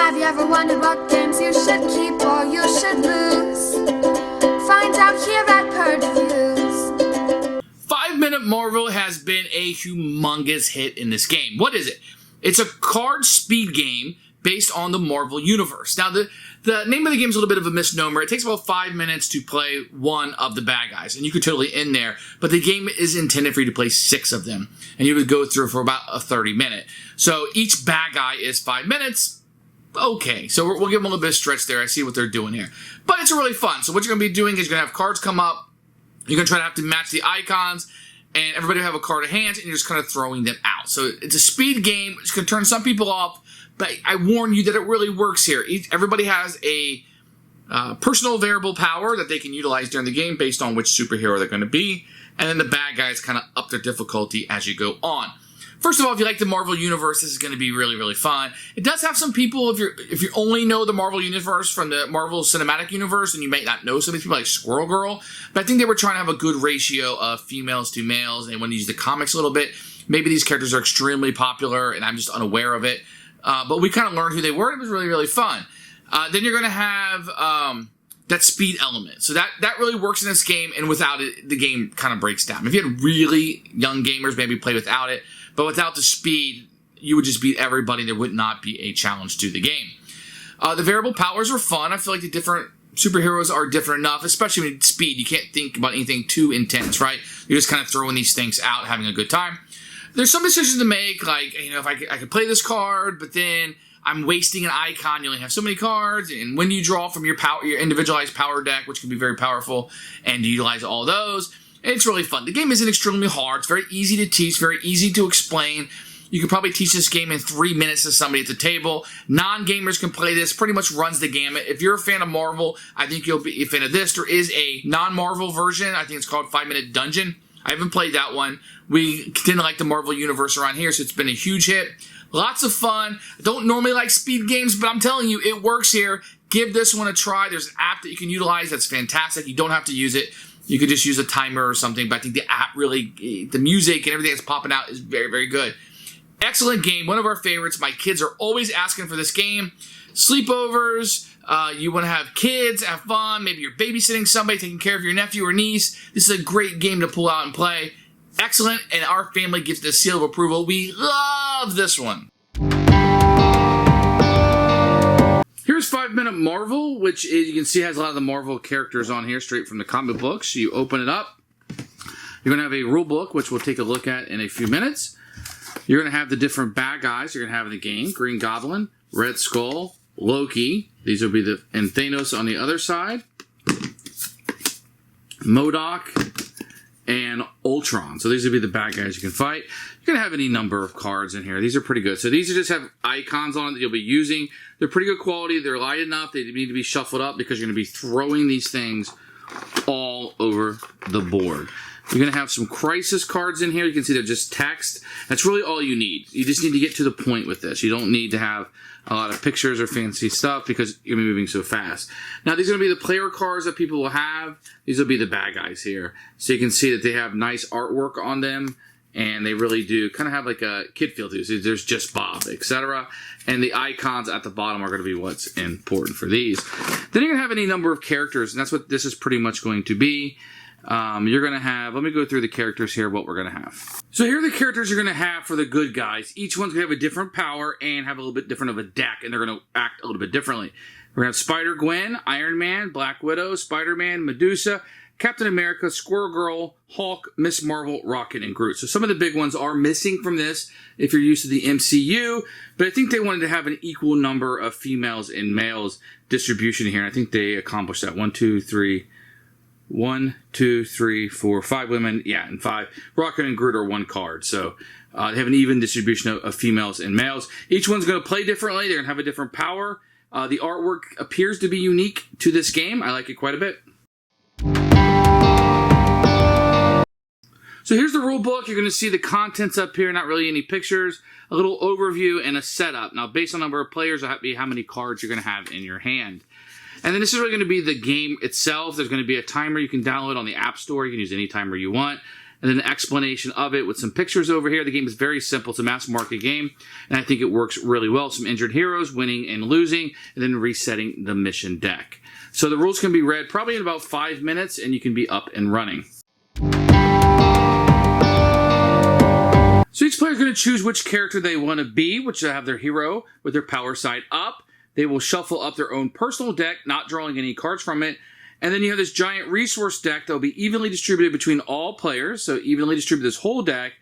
Have you ever wondered what games you should keep or you should lose? Find out here at Purge Reviews. 5 Minute Marvel has been a humongous hit in this game. What is it? It's a card speed game based on the Marvel Universe. Now, the name of the game is a little bit of a misnomer. It takes about 5 minutes to play one of the bad guys, and you could totally end there, but the game is intended for you to play 6 of them, and you would go through for about a 30-minute. So each bad guy is 5 minutes. Okay, so we'll give them a little bit of stretch there. I see what they're doing here. But it's really fun. So what you're going to be doing is you're going to have cards come up. You're going to try to have to match the icons, and everybody will have a card of hands, and you're just kind of throwing them out. So it's a speed game. It's going to turn some people off, but I warn you that it really works here. Everybody has a personal variable power that they can utilize during the game based on which superhero they're going to be, and then the bad guys kind of up their difficulty as you go on. First of all, if you like the Marvel Universe, this is going to be really, really fun. It does have some people, if you only know the Marvel Universe from the Marvel Cinematic Universe, and you might not know some of these people like Squirrel Girl, but I think they were trying to have a good ratio of females to males, and when you use the comics a little bit, maybe these characters are extremely popular, and I'm just unaware of it. But we kind of learned who they were, and it was really, really fun. Then you're going to have that speed element. So that really works in this game, and without it, the game kind of breaks down. If you had really young gamers, maybe play without it, but without the speed, you would just beat everybody. There would not be a challenge to the game. The variable powers are fun. I feel like the different superheroes are different enough, especially with speed. You can't think about anything too intense, right? You're just kind of throwing these things out, having a good time. There's some decisions to make, like, if I could play this card, but then I'm wasting an icon. You only have so many cards, and when do you draw from your individualized power deck, which can be very powerful, and you utilize all those? It's really fun. The game isn't extremely hard. It's very easy to teach, very easy to explain. You could probably teach this game in 3 minutes to somebody at the table. Non-gamers can play this. Pretty much runs the gamut. If you're a fan of Marvel, I think you'll be a fan of this. There is a non-Marvel version. I think it's called 5 Minute Dungeon. I haven't played that one. We didn't like the Marvel Universe around here, so it's been a huge hit. Lots of fun. I don't normally like speed games, but I'm telling you, it works here. Give this one a try. There's an app that you can utilize that's fantastic. You don't have to use it. You could just use a timer or something, but I think the app really, the music and everything that's popping out is very, very good. Excellent game. One of our favorites. My kids are always asking for this game. Sleepovers. You want to have kids, have fun. Maybe you're babysitting somebody, taking care of your nephew or niece. This is a great game to pull out and play. Excellent, and our family gives the seal of approval. We love this one. Here's 5 Minute Marvel, which is, you can see has a lot of the Marvel characters on here, straight from the comic books. You open it up. You're going to have a rule book, which we'll take a look at in a few minutes. You're going to have the different bad guys you're going to have in the game. Green Goblin, Red Skull, Loki. These will be and Thanos on the other side. MODOK and Ultron. So these will be the bad guys you can fight. You're going to have any number of cards in here. These are pretty good. So these just have icons on it that you'll be using. They're pretty good quality. They're light enough. They need to be shuffled up because you're going to be throwing these things all over the board. You're going to have some crisis cards in here. You can see they're just text. That's really all you need. You just need to get to the point with this. You don't need to have a lot of pictures or fancy stuff because you're moving so fast. Now, these are going to be the player cards that people will have. These will be the bad guys here. So you can see that they have nice artwork on them, and they really do kind of have like a kid feel to it. So there's Just Bob, etc. And the icons at the bottom are going to be what's important for these. Then you're going to have any number of characters, and that's what this is pretty much going to be. You're going to have, let me go through the characters here, what we're going to have. So here are the characters you're going to have for the good guys. Each one's going to have a different power and have a little bit different of a deck, and they're going to act a little bit differently. We're going to have Spider-Gwen, Iron Man, Black Widow, Spider-Man, Medusa, Captain America, Squirrel Girl, Hulk, Miss Marvel, Rocket, and Groot. So some of the big ones are missing from this if you're used to the MCU, but I think they wanted to have an equal number of females and males distribution here. I think they accomplished that. 1, 2, 3, 4, 5 women, yeah, and 5. Rocket and Groot are one card, so they have an even distribution of females and males. Each one's going to play differently. They're going to have a different power. The artwork appears to be unique to this game. I like it quite a bit. So here's the rule book. You're going to see the contents up here, not really any pictures, a little overview, and a setup. Now, based on the number of players, it'll be how many cards you're going to have in your hand. And then this is really going to be the game itself. There's going to be a timer you can download on the App Store. You can use any timer you want. and then an explanation of it with some pictures over here. The game is very simple. It's a mass market game, and I think it works really well. Some injured heroes, winning and losing, and then resetting the mission deck. So the rules can be read probably in about 5 minutes, and you can be up and running. So each player is going to choose which character they want to be, which will have their hero with their power side up. They will shuffle up their own personal deck, not drawing any cards from it. And then you have this giant resource deck that will be evenly distributed between all players, so evenly distribute this whole deck.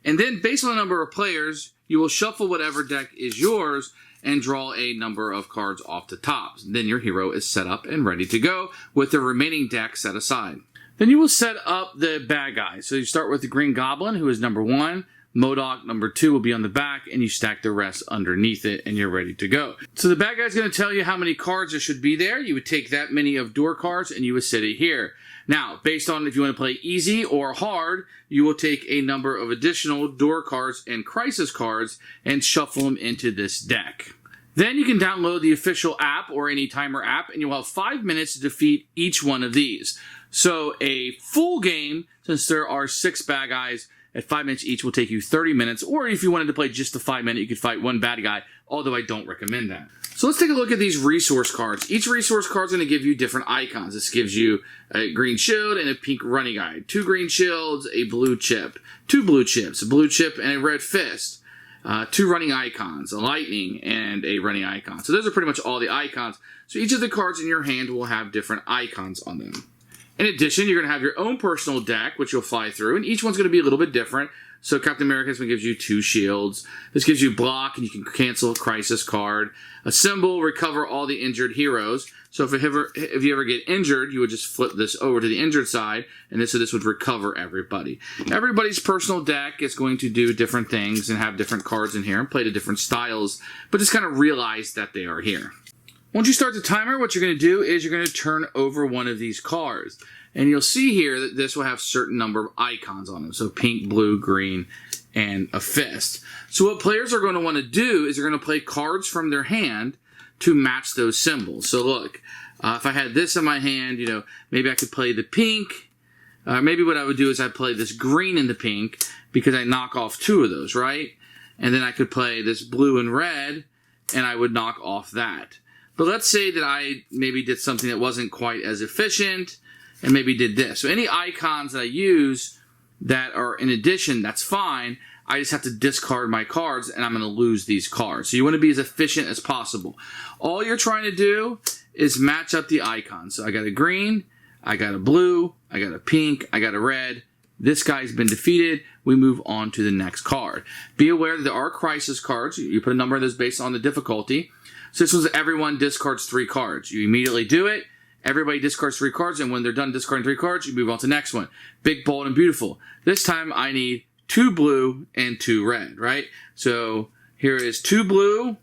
And then based on the number of players, you will shuffle whatever deck is yours and draw a number of cards off the top. Then your hero is set up and ready to go with the remaining deck set aside. Then you will set up the bad guys. So you start with the Green Goblin, who is number 1. MODOK number 2 will be on the back, and you stack the rest underneath it, and you're ready to go. So the bad guy's going to tell you how many cards there should be there. You would take that many of door cards, and you would set it here. Now, based on if you want to play easy or hard, you will take a number of additional door cards and crisis cards and shuffle them into this deck. Then you can download the official app or any timer app, and you'll have 5 minutes to defeat each one of these. So a full game, since there are 6 bad guys, at 5 minutes each will take you 30 minutes, or if you wanted to play just the 5 minute, you could fight one bad guy, although I don't recommend that. So let's take a look at these resource cards. Each resource card is going to give you different icons. This gives you a green shield and a pink running guide, 2 green shields, a blue chip, 2 blue chips, a blue chip and a red fist, 2 running icons, a lightning and a running icon. So those are pretty much all the icons. So each of the cards in your hand will have different icons on them. In addition, you're going to have your own personal deck, which you'll fly through, and each one's going to be a little bit different. So Captain America gives you 2 shields. This gives you block, and you can cancel a crisis card. A symbol, recover all the injured heroes. So if you ever get injured, you would just flip this over to the injured side, and this would recover everybody. Everybody's personal deck is going to do different things and have different cards in here and play to different styles, but just kind of realize that they are here. Once you start the timer, what you're going to do is you're going to turn over one of these cards. And you'll see here that this will have a certain number of icons on them. So pink, blue, green, and a fist. So what players are going to want to do is they're going to play cards from their hand to match those symbols. So look, if I had this in my hand, maybe I could play the pink. Maybe what I would do is I'd play this green and the pink because I knock off 2 of those, right? And then I could play this blue and red, and I would knock off that. But let's say that I maybe did something that wasn't quite as efficient and maybe did this. So any icons that I use that are in addition, that's fine. I just have to discard my cards and I'm going to lose these cards. So you want to be as efficient as possible. All you're trying to do is match up the icons. So I got a green, I got a blue, I got a pink, I got a red. This guy's been defeated. We move on to the next card. Be aware that there are crisis cards. You put a number of those based on the difficulty. So this was everyone discards 3 cards. You immediately do it. Everybody discards 3 cards, and when they're done discarding 3 cards, you move on to the next one. Big, bold, and beautiful. This time I need 2 blue and 2 red, right? So here is 2 blue,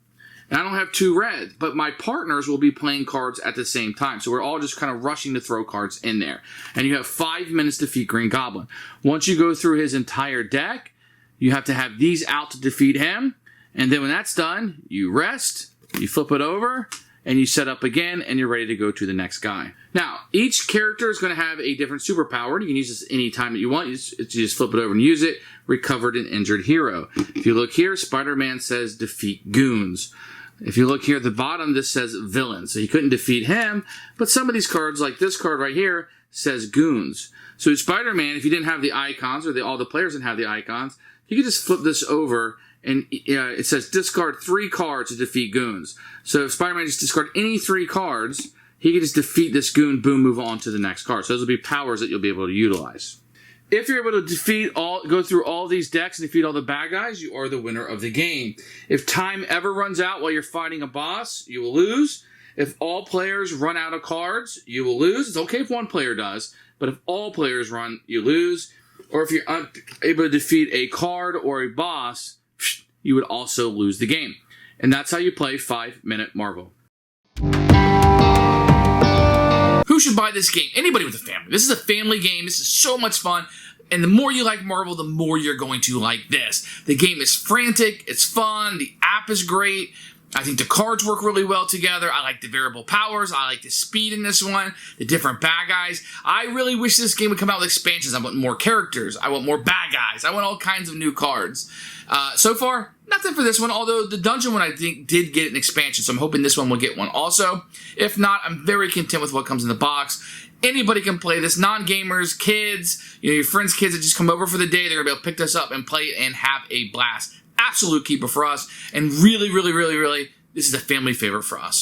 and I don't have 2 red, but my partners will be playing cards at the same time. So we're all just kind of rushing to throw cards in there. And you have 5 minutes to defeat Green Goblin. Once you go through his entire deck, you have to have these out to defeat him. And then when that's done, you rest. You flip it over, and you set up again, and you're ready to go to the next guy. Now, each character is going to have a different superpower. You can use this any time that you want. You just flip it over and use it. Recovered an injured hero. If you look here, Spider-Man says defeat goons. If you look here at the bottom, this says villain. So he couldn't defeat him, but some of these cards, like this card right here, says goons. So Spider-Man, if you didn't have the icons, or all the players didn't have the icons, you could just flip this over, and it says discard 3 cards to defeat goons. So if Spider-Man just discard any 3 cards, he can just defeat this goon, boom, move on to the next card. So those will be powers that you'll be able to utilize. If you're able to go through all these decks and defeat all the bad guys, you are the winner of the game. If time ever runs out while you're fighting a boss, you will lose. If all players run out of cards, you will lose. It's okay if one player does, but if all players run, you lose. Or if you're unable to defeat a card or a boss, you would also lose the game. And that's how you play 5-Minute Marvel. Who should buy this game? Anybody with a family. This is a family game. This is so much fun. And the more you like Marvel, the more you're going to like this. The game is frantic. It's fun. The app is great. I think the cards work really well together. I like the variable powers. I like the speed in this one, the different bad guys. I really wish this game would come out with expansions. I want more characters. I want more bad guys. I want all kinds of new cards. So far, nothing for this one, although the dungeon one I think did get an expansion, so I'm hoping this one will get one also. If not, I'm very content with what comes in the box. Anybody can play this, non-gamers, kids, your friends' kids that just come over for the day, they're going to be able to pick this up and play it and have a blast. Absolute keeper for us, and really, really, really, really, this is a family favorite for us.